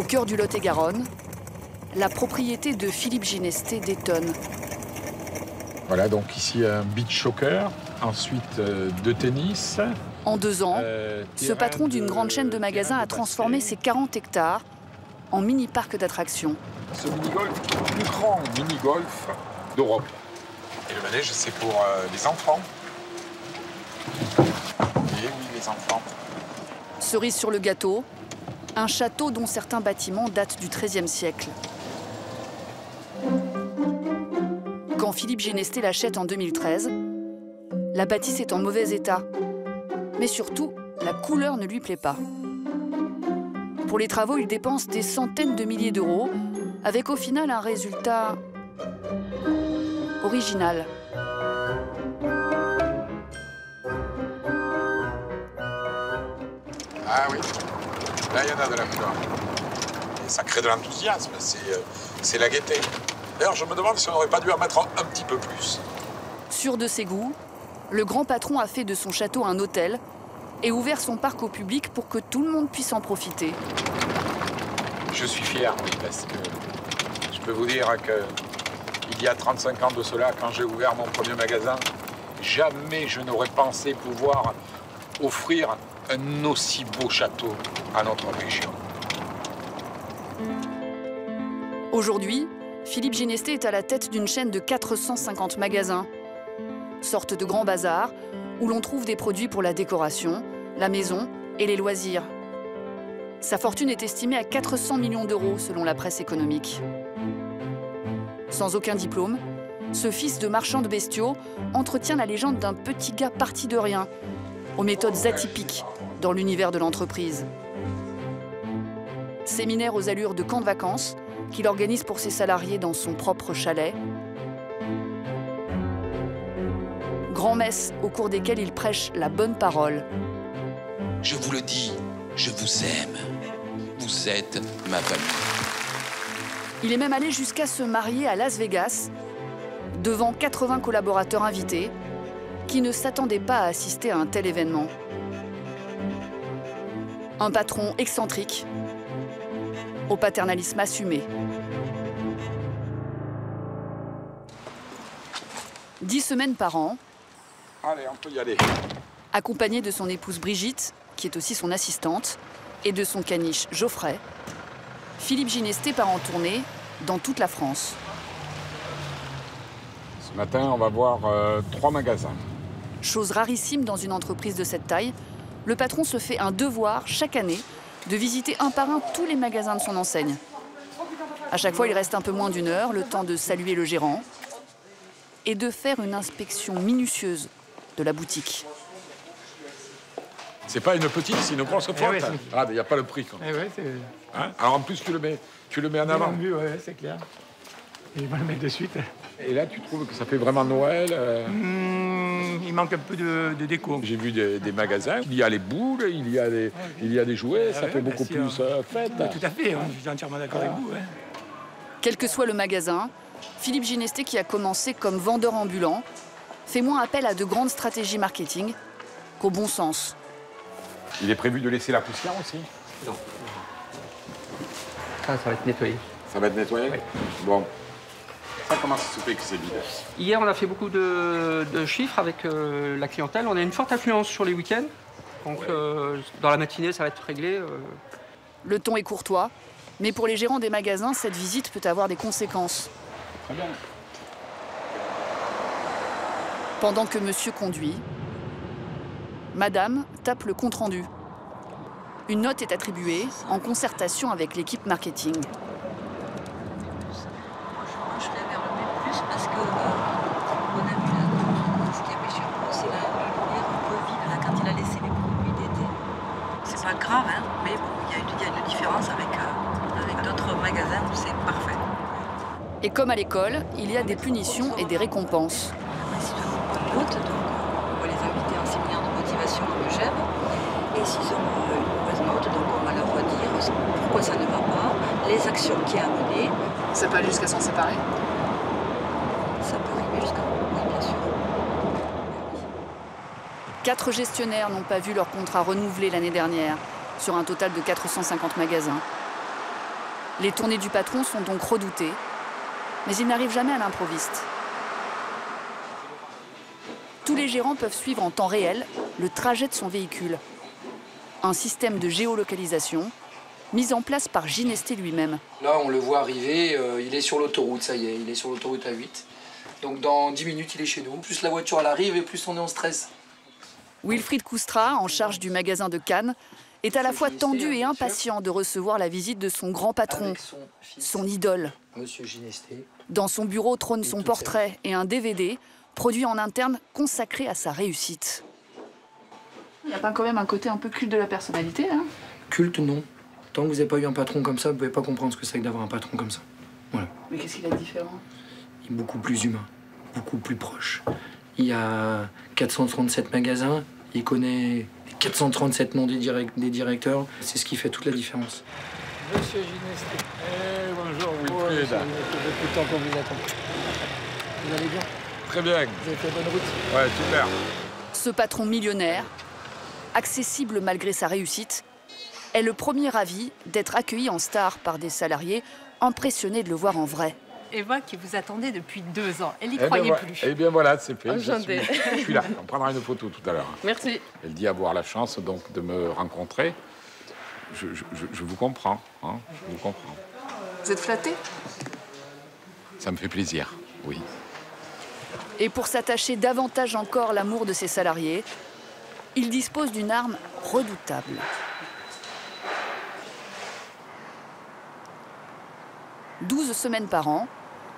Au cœur du Lot-et-Garonne, la propriété de Philippe Ginesté détonne. Voilà, donc ici un beach soccer, ensuite de tennis. En 2 ans, ce patron d'une grande chaîne de magasins a transformé ses 40 hectares en mini-parc d'attractions. Ce mini-golf, le plus grand mini-golf d'Europe. Et le manège, c'est pour les enfants. Et oui, les enfants. Cerise sur le gâteau, un château dont certains bâtiments datent du XIIIe siècle. Quand Philippe Ginesté l'achète en 2013, la bâtisse est en mauvais état. Mais surtout, la couleur ne lui plaît pas. Pour les travaux, il dépense des centaines de milliers d'euros, avec au final un résultat original. Ah oui, là il y en a de la couleur. Et ça crée de l'enthousiasme, c'est la gaieté. D'ailleurs, je me demande si on n'aurait pas dû en mettre un petit peu plus. Sûr de ses goûts, le grand patron a fait de son château un hôtel et ouvert son parc au public pour que tout le monde puisse en profiter. Je suis fier, oui, parce que je peux vous dire qu'il y a 35 ans de cela, quand j'ai ouvert mon premier magasin, jamais je n'aurais pensé pouvoir offrir un aussi beau château à notre région. Aujourd'hui, Philippe Ginesté est à la tête d'une chaîne de 450 magasins, sorte de grands bazars où l'on trouve des produits pour la décoration, la maison et les loisirs. Sa fortune est estimée à 400 millions d'euros selon la presse économique. Sans aucun diplôme, ce fils de marchand de bestiaux entretient la légende d'un petit gars parti de rien, aux méthodes atypiques dans l'univers de l'entreprise. Séminaire aux allures de camp de vacances qu'il organise pour ses salariés dans son propre chalet. Grand-messes au cours desquelles il prêche la bonne parole. Je vous le dis, je vous aime. Vous êtes ma famille. Il est même allé jusqu'à se marier à Las Vegas, devant 80 collaborateurs invités, qui ne s'attendaient pas à assister à un tel événement. Un patron excentrique, au paternalisme assumé. 10 semaines par an, Allez, on peut y aller. accompagné de son épouse Brigitte, qui est aussi son assistante, et de son caniche Geoffrey, Philippe Ginesté part en tournée dans toute la France. Ce matin, on va voir 3 magasins. Chose rarissime dans une entreprise de cette taille, le patron se fait un devoir chaque année de visiter un par un tous les magasins de son enseigne. À chaque fois, il reste un peu moins d'1 heure, le temps de saluer le gérant et de faire une inspection minutieuse de la boutique. C'est pas une petite, c'est une grosse flotte. ouais, Ah, il n'y a pas le prix. Quoi. Ouais, c'est... Hein? Alors en plus, tu le mets en avant. Ouais, c'est clair. Et il va le mettre de suite. Et là, tu trouves que ça fait vraiment Noël Il manque un peu de déco. J'ai vu des magasins, il y a les boules, il y a des jouets, ça fait beaucoup plus fête. Tout à fait, je suis entièrement d'accord avec vous. Ouais. Quel que soit le magasin, Philippe Ginesté, qui a commencé comme vendeur ambulant, fait moins appel à de grandes stratégies marketing qu'au bon sens. Il est prévu de laisser la poussière aussi? Non. Ça va être nettoyé. Ça va être nettoyé? Oui. Bon. Ça, comment ça se fait que c'est vide? Hier, on a fait beaucoup de chiffres avec la clientèle. On a une forte affluence sur les week-ends. Donc, dans la matinée, ça va être réglé. Le ton est courtois, mais pour les gérants des magasins, cette visite peut avoir des conséquences. Très bien. Pendant que monsieur conduit, madame tape le compte-rendu. Une note est attribuée en concertation avec l'équipe marketing. Je vais vers le B+, parce que on a vu là, ce qu'il y avait sur nous, c'est la lumière un peu vive là, quand il a laissé les produits d'été. C'est pas grave, hein, mais bon, il y a une différence avec d'autres magasins où c'est parfait. Et comme à l'école, il y a des punitions et des récompenses. Après, s'ils ont une bonne note, donc on va les inviter en séminaire de motivation à Megève. Et s'ils ont une mauvaise note, donc on va leur redire pourquoi ça ne va pas, les actions qu'il y a à mener. Ça peut aller jusqu'à s'en séparer? Ça peut arriver jusqu'à... Oui, bien sûr. 4 gestionnaires n'ont pas vu leur contrat renouvelé l'année dernière, sur un total de 450 magasins. Les tournées du patron sont donc redoutées, mais il n'arrive jamais à l'improviste. Tous les gérants peuvent suivre en temps réel le trajet de son véhicule. Un système de géolocalisation mis en place par Ginesté lui-même. Là, on le voit arriver, il est sur l'autoroute, ça y est, il est sur l'autoroute A8. Donc dans 10 minutes, il est chez nous. Plus la voiture elle arrive et plus on est en stress. Wilfried Coustra, en charge du magasin de Cannes, est à la fois tendu et impatient de recevoir la visite de son grand patron, son idole. Monsieur Ginesté. Dans son bureau trône son portrait et un DVD produit en interne consacré à sa réussite. Il n'y a pas quand même un côté un peu culte de la personnalité, hein? Culte, non. Tant que vous n'avez pas eu un patron comme ça, vous ne pouvez pas comprendre ce que c'est que d'avoir un patron comme ça. Voilà. Mais qu'est-ce qu'il a de différent? Il est beaucoup plus humain, beaucoup plus proche. Il y a 437 magasins, il connaît 437 noms des directeurs. C'est ce qui fait toute la différence. Monsieur Ginesté. Bonjour, Wilfried. Ça fait beaucoup de temps qu'on vous attend. Vous allez bien? Très bien. Vous avez fait bonne route? Ouais, super. Ce patron millionnaire, accessible malgré sa réussite, est le premier ravi d'être accueilli en star par des salariés impressionnés de le voir en vrai. Eva qui vous attendait depuis 2 ans. Elle n'y croyait plus. Eh bien voilà, c'est fait. Enchanté. Je suis là. On prendra une photo tout à l'heure. Merci. Elle dit avoir la chance donc de me rencontrer. Je vous comprends. Hein, je vous comprends. Vous êtes flatté? Ça me fait plaisir, oui. Et pour s'attacher davantage encore l'amour de ses salariés, il dispose d'une arme redoutable. « 12 semaines par an,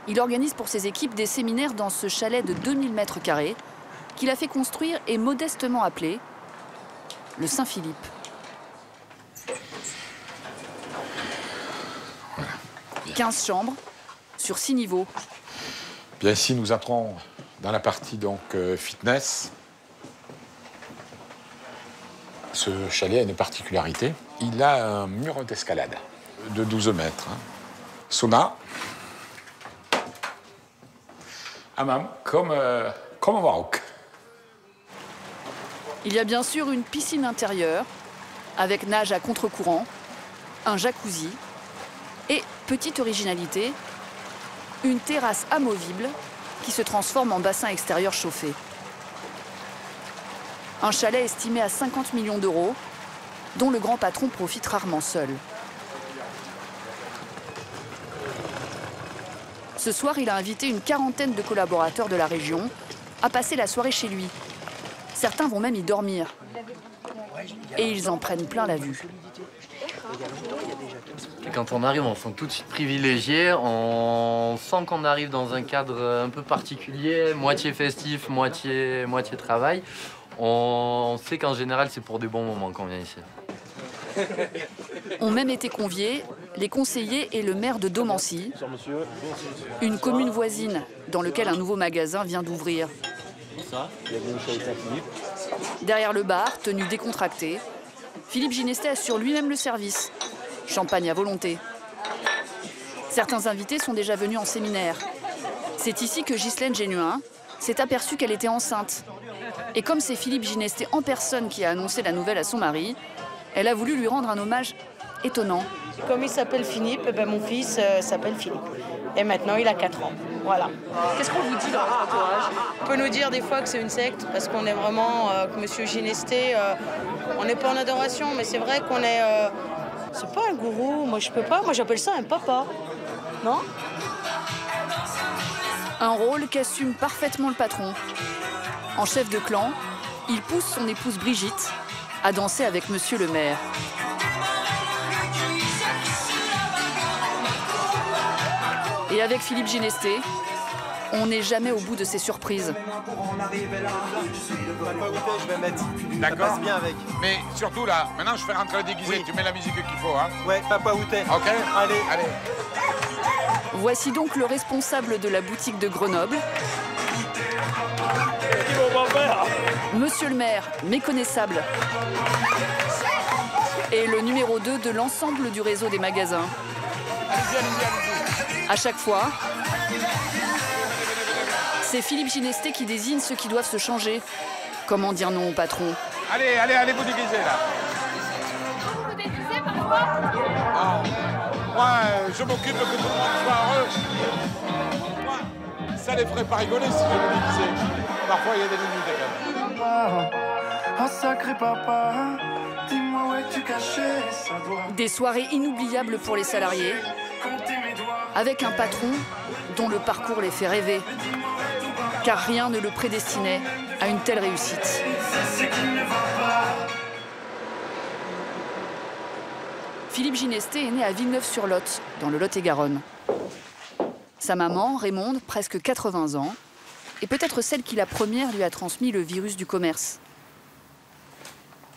il organise pour ses équipes des séminaires dans ce chalet de 2000 m² qu'il a fait construire et modestement appelé le Saint-Philippe. Voilà. 15 chambres sur 6 niveaux. Bien, ici, nous entrons dans la partie donc fitness. Ce chalet a une particularité. Il a un mur d'escalade de 12 mètres. Hein. Sauna. Hammam, comme au Maroc. Il y a bien sûr une piscine intérieure avec nage à contre-courant, un jacuzzi et, petite originalité, une terrasse amovible qui se transforme en bassin extérieur chauffé. Un chalet estimé à 50 millions d'euros, dont le grand patron profite rarement seul. Ce soir, il a invité une quarantaine de collaborateurs de la région à passer la soirée chez lui. Certains vont même y dormir. Et ils en prennent plein la vue. Et quand on arrive, on se sent tout de suite privilégié. On sent qu'on arrive dans un cadre un peu particulier, moitié festif, moitié travail. On sait qu'en général, c'est pour des bons moments qu'on vient ici. Ont même été conviés les conseillers et le maire de Domancy, une commune voisine dans laquelle un nouveau magasin vient d'ouvrir. Derrière le bar, tenue décontractée, Philippe Ginesté assure lui-même le service. Champagne à volonté. Certains invités sont déjà venus en séminaire. C'est ici que Ghislaine Génuin s'est aperçue qu'elle était enceinte. Et comme c'est Philippe Ginesté en personne qui a annoncé la nouvelle à son mari, elle a voulu lui rendre un hommage étonnant. Comme il s'appelle Philippe, ben mon fils s'appelle Philippe. Et maintenant, il a 4 ans. Voilà. Qu'est-ce qu'on vous dit dans votre entourage? On peut nous dire des fois que c'est une secte, parce qu'on est vraiment, que Monsieur Ginesté, on n'est pas en adoration, mais c'est vrai qu'on est... c'est pas un gourou, moi je peux pas, moi j'appelle ça un papa. Non? Un rôle qu'assume parfaitement le patron. En chef de clan, il pousse son épouse Brigitte à danser avec Monsieur le maire. Et avec Philippe Ginesté, on n'est jamais au bout de ses surprises. D'accord. Bien avec. Mais surtout là, maintenant je fais rentrer le déguisé, oui. Tu mets la musique qu'il faut, hein. Ouais, papa Outé. Ok. Allez. Voici donc le responsable de la boutique de Grenoble. Monsieur le maire, méconnaissable. Et le numéro 2 de l'ensemble du réseau des magasins. À chaque fois, c'est Philippe Ginesté qui désigne ceux qui doivent se changer. Comment dire non au patron? Allez, vous déguisez là. Vous déguisez parfois? Moi, je m'occupe que tout le monde soit heureux. Moi, ça les ferait pas rigoler si je me disais. Parfois, il y a des limites quand même. Oh sacré papa, dis-moi où es-tu caché, ça doit... Des soirées inoubliables pour les salariés, avec un patron dont le parcours les fait rêver, car rien ne le prédestinait à une telle réussite. Philippe Ginesté est né à Villeneuve-sur-Lot, dans le Lot-et-Garonne. Sa maman, Raymonde, presque 80 ans, est peut-être celle qui la première lui a transmis le virus du commerce.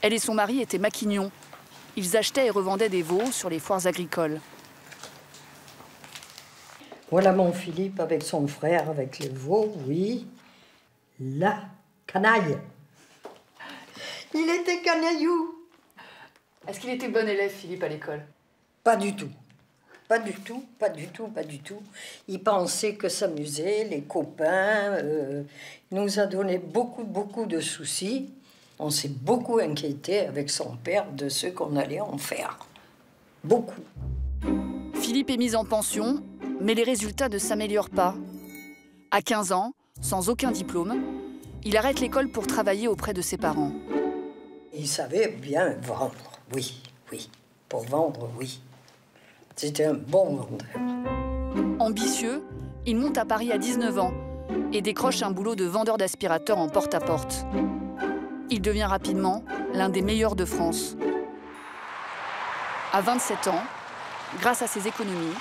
Elle et son mari étaient maquignons. Ils achetaient et revendaient des veaux sur les foires agricoles. Voilà mon Philippe avec son frère, avec les veaux, oui. Là, canaille. Il était canaillou. Est-ce qu'il était bon élève, Philippe, à l'école? Pas du tout. Pas du tout, pas du tout, pas du tout. Il pensait que s'amuser, les copains. Il nous a donné beaucoup de soucis. On s'est beaucoup inquiété avec son père de ce qu'on allait en faire. Beaucoup. Philippe est mis en pension, mais les résultats ne s'améliorent pas. À 15 ans, sans aucun diplôme, il arrête l'école pour travailler auprès de ses parents. Il savait bien vendre, oui. Pour vendre, oui. C'était un bon vendeur. Ambitieux, il monte à Paris à 19 ans et décroche un boulot de vendeur d'aspirateurs en porte-à-porte. Il devient rapidement l'un des meilleurs de France. À 27 ans, grâce à ses économies,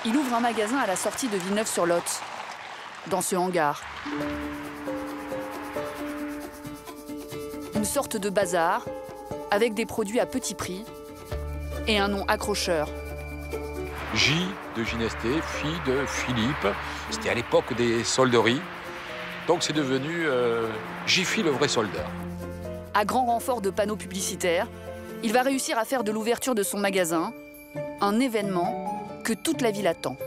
il ouvre un magasin à la sortie de Villeneuve-sur-Lot, dans ce hangar. Une sorte de bazar, avec des produits à petit prix et un nom accrocheur. J de Ginesté, fille de Philippe. C'était à l'époque des solderies. Donc c'est devenu Jiffy le vrai soldeur. À grand renfort de panneaux publicitaires, il va réussir à faire de l'ouverture de son magasin un événement que toute la ville attend.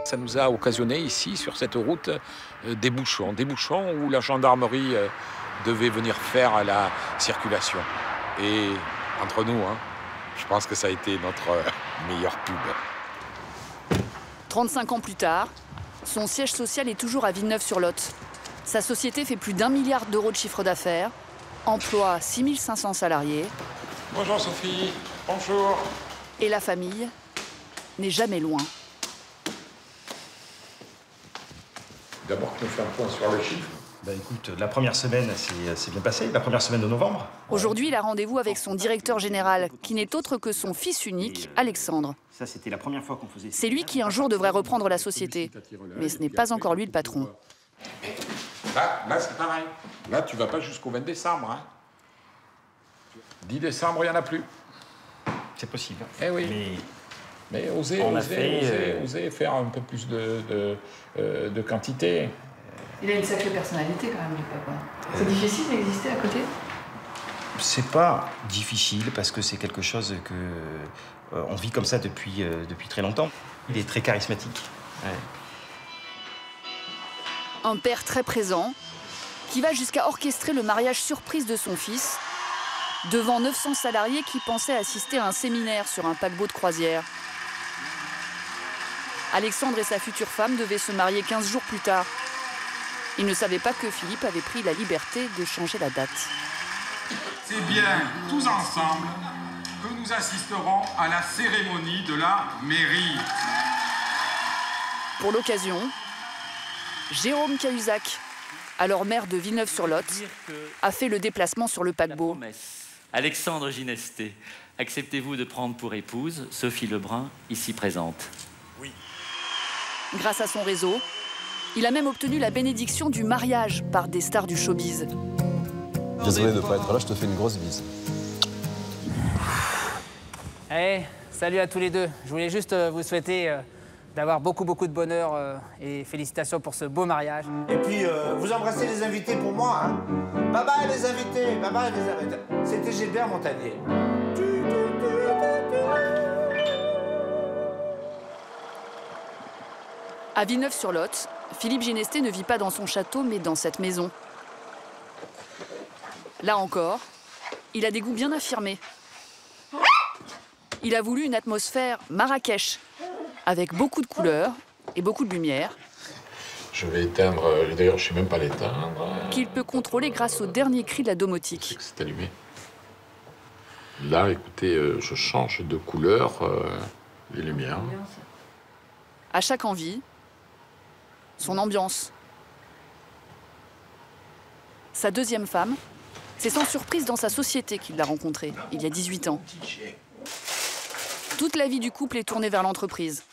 Ça nous a occasionné ici, sur cette route, des bouchons où la gendarmerie devait venir faire la circulation. Et entre nous, je pense que ça a été notre meilleure pub. 35 ans plus tard, son siège social est toujours à Villeneuve-sur-Lot. Sa société fait plus d'1 milliard d'euros de chiffre d'affaires, emploie 6500 salariés. Bonjour Sophie, bonjour. Et la famille n'est jamais loin. D'abord, tu me fais un point sur le chiffre. Écoute, la première semaine, c'est bien passé, la première semaine de novembre. Aujourd'hui, il a rendez-vous avec son directeur général, qui n'est autre que son fils unique, Alexandre. Ça, c'était la première fois qu'on faisait... C'est lui qui un jour devrait reprendre la société. Mais ce n'est pas encore lui le patron. Là c'est pareil. Là, tu vas pas jusqu'au 20 décembre. 10 décembre, il n'y en a plus. C'est possible. Eh oui. Mais osez faire un peu plus de quantité. Il a une sacrée personnalité quand même, le papa. C'est difficile d'exister à côté? C'est pas difficile parce que c'est quelque chose que on vit comme ça depuis très longtemps. Il est très charismatique. Ouais. Un père très présent qui va jusqu'à orchestrer le mariage surprise de son fils devant 900 salariés qui pensaient assister à un séminaire sur un paquebot de croisière. Alexandre et sa future femme devaient se marier 15 jours plus tard. Ils ne savaient pas que Philippe avait pris la liberté de changer la date. C'est bien tous ensemble que nous assisterons à la cérémonie de la mairie. Pour l'occasion, Jérôme Cahuzac, alors maire de Villeneuve-sur-Lot, a fait le déplacement sur le paquebot. Alexandre Ginesté, acceptez-vous de prendre pour épouse Sophie Lebrun, ici présente? Oui. Grâce à son réseau, il a même obtenu la bénédiction du mariage par des stars du showbiz. Désolé de ne pas être là, je te fais une grosse bise. Hey, salut à tous les deux. Je voulais juste vous souhaiter d'avoir beaucoup de bonheur et félicitations pour ce beau mariage. Et puis, vous embrassez les invités pour moi, hein. Bye bye les invités, bye bye les invités. C'était Gilbert Montagnier. À Villeneuve-sur-Lot, Philippe Ginesté ne vit pas dans son château, mais dans cette maison. Là encore, il a des goûts bien affirmés. Il a voulu une atmosphère Marrakech, avec beaucoup de couleurs et beaucoup de lumière. Je vais éteindre, d'ailleurs je ne sais même pas l'éteindre. Qu'il peut contrôler grâce au dernier cri de la domotique. C'est allumé. Là, écoutez, je change de couleur les lumières. À chaque envie, son ambiance. Sa deuxième femme, c'est sans surprise dans sa société qu'il l'a rencontrée, il y a 18 ans. Toute la vie du couple est tournée vers l'entreprise,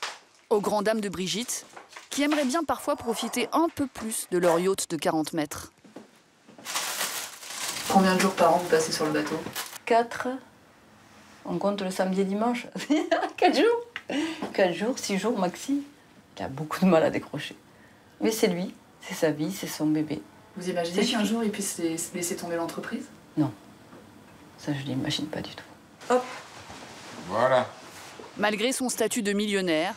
aux grandes dames de Brigitte, qui aimerait bien parfois profiter un peu plus de leur yacht de 40 mètres. Combien de jours par an vous passez sur le bateau? 4. On compte le samedi et dimanche. 4 jours. 4 jours, 6 jours maxi. Il a beaucoup de mal à décrocher. Mais c'est lui, c'est sa vie, c'est son bébé. Vous imaginez qu'un jour il puisse laisser tomber l'entreprise? Non. Ça, je l'imagine pas du tout. Hop. Voilà. Malgré son statut de millionnaire,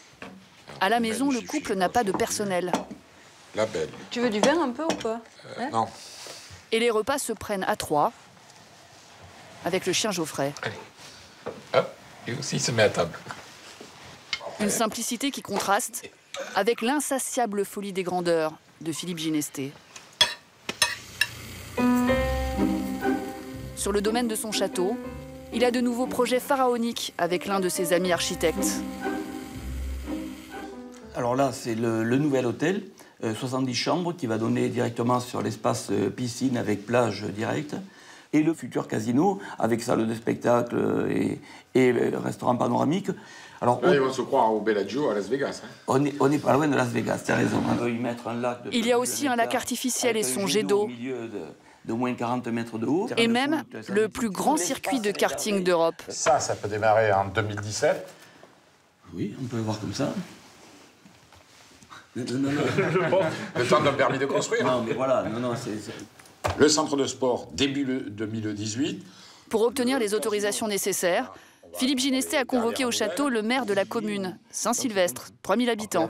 à la maison, le couple n'a pas de personnel. La belle. Tu veux du vin un peu ou pas Non. Et les repas se prennent à 3, avec le chien Geoffrey. Allez. Hop, et aussi il se met à table. Une simplicité qui contraste avec l'insatiable folie des grandeurs de Philippe Ginesté. Sur le domaine de son château, il a de nouveaux projets pharaoniques avec l'un de ses amis architectes. Alors là, c'est le nouvel hôtel, 70 chambres, qui va donner directement sur l'espace piscine avec plage directe. Et le futur casino, avec salle de spectacle et restaurant panoramique. Alors, là, ils vont se croire au Bellagio à Las Vegas. Hein. On n'est pas loin de Las Vegas, tu as raison. On veut y mettre un lac Il y a aussi un lac artificiel et son jet d'eau. De moins 40 mètres de haut. Et même le plus grand circuit de karting d'Europe. Ça peut démarrer en 2017. Oui, on peut le voir comme ça. Non. Le temps d'un permis de construire. Non, mais voilà, c'est... Le centre de sport, début 2018. Pour obtenir les autorisations nécessaires, Philippe Ginesté a convoqué au château le maire de la commune, Saint-Sylvestre, 3000 habitants.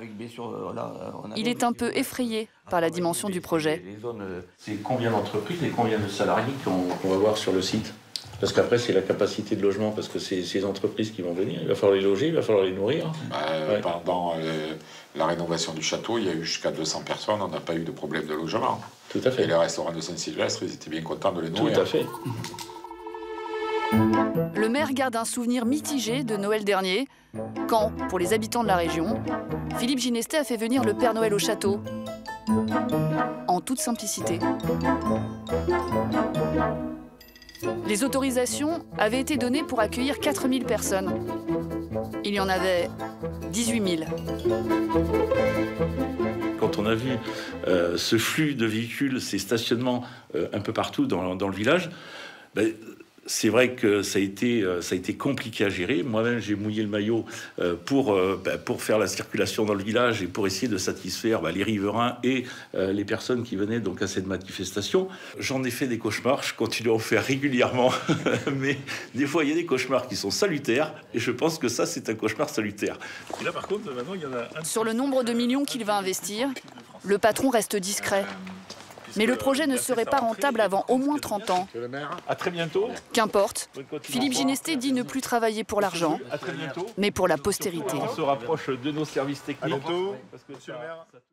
Il est un peu effrayé par la dimension du projet. C'est combien d'entreprises et combien de salariés qu'on va voir sur le site? Parce qu'après, c'est la capacité de logement, parce que c'est ces entreprises qui vont venir. Il va falloir les loger, il va falloir les nourrir. Pendant la rénovation du château, il y a eu jusqu'à 200 personnes, on n'a pas eu de problème de logement. Tout à fait. Et les restaurants de Saint-Sylvestre, ils étaient bien contents de les nourrir. Tout à fait. Le maire garde un souvenir mitigé de Noël dernier, quand, pour les habitants de la région, Philippe Ginesté a fait venir le Père Noël au château, en toute simplicité. Les autorisations avaient été données pour accueillir 4000 personnes. Il y en avait 18 000. Quand on a vu ce flux de véhicules, ces stationnements un peu partout dans le village, c'est vrai que ça a été compliqué à gérer. Moi-même, j'ai mouillé le maillot pour faire la circulation dans le village et pour essayer de satisfaire les riverains et les personnes qui venaient donc à cette manifestation. J'en ai fait des cauchemars, je continue à en faire régulièrement, mais des fois, il y a des cauchemars qui sont salutaires et je pense que ça, c'est un cauchemar salutaire. Et là, par contre, maintenant, il y en a un... Sur le nombre de millions qu'il va investir, le patron reste discret. Mais le projet ne serait pas rentable avant au moins 30 ans. À très bientôt. Qu'importe, Philippe Ginesté dit ne plus travailler pour l'argent, mais pour la postérité. On se rapproche de nos services techniques.